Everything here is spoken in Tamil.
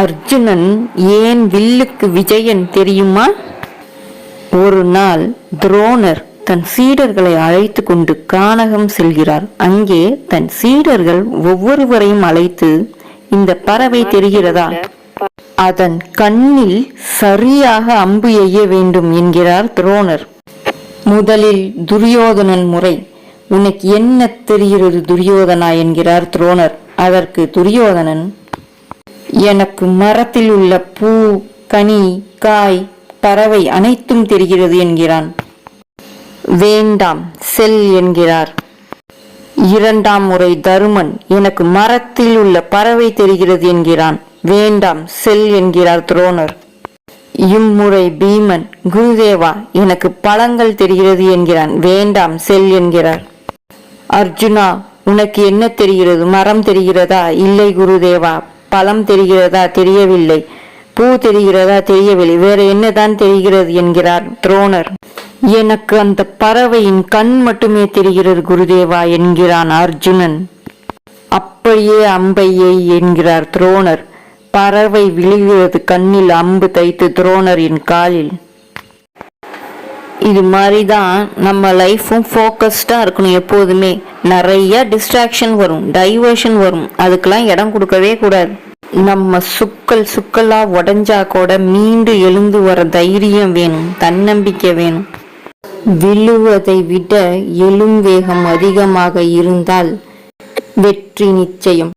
அர்ஜுனன் ஏன் வில்லுக்கு விஜயன் தெரியுமா? ஒரு நாள் துரோணர் தன் சீடர்களை அழைத்து கொண்டு கானகம் செல்கிறார். அங்கே தன் சீடர்கள் ஒவ்வொருவரையும் அழைத்து, இந்த பறவை தெரிகிறதா? அதன் கண்ணில் சரியாக அம்பு எய்ய வேண்டும் என்கிறார் துரோணர். முதலில் துரியோதனன் முறை. உனக்கு என்ன தெரிகிறது துரியோதனா என்கிறார் துரோணர். அதற்கு துரியோதனன், எனக்கு மரத்தில் உள்ள பூ, கனி, காய், பறவை அனைத்தும் தெரிகிறது என்கிறான். வேண்டாம், செல் என்கிறார். இரண்டாம் முறை தருமன், எனக்கு மரத்தில் உள்ள பறவை தெரிகிறது என்கிறான். வேண்டாம், செல் என்கிறார் துரோணர். இம்முறை பீமன், குருதேவா, எனக்கு பழங்கள் தெரிகிறது என்கிறான். வேண்டாம், செல் என்கிறார். அர்ஜுனா, உனக்கு என்ன தெரிகிறது? மரம் தெரிகிறதா? இல்லை குருதேவா. பழம் தெரிகிறதா? தெரியவில்லை. பூ தெரிகிறதா? தெரியவில்லை. வேற என்னதான் தெரிகிறது என்கிறார் துரோணர். எனக்கு அந்த பறவையின் கண் மட்டுமே தெரிகிறது குருதேவா என்கிறான் அர்ஜுனன். அப்படியே அம்பையை என்கிறார் துரோணர். பறவை விழுகிறது. கண்ணில் அம்பு தைத்து துரோணரின் காலில். இது மாதிரிதான் நம்ம லைஃப்பும் ஃபோக்கஸ்டா இருக்கணும். எப்போதுமே நிறைய டிஸ்ட்ராக்ஷன் வரும், டைவர்ஷன் வரும். அதுக்கெல்லாம் இடம் கொடுக்கவே கூடாது. நம்ம சுக்கலா உடஞ்சா கூட மீண்டு எழுந்து வர தைரியம் வேணும், தன்னம்பிக்கை வேணும். விழுவதை விட எழும் வேகம் அதிகமாக இருந்தால் வெற்றி நிச்சயம்.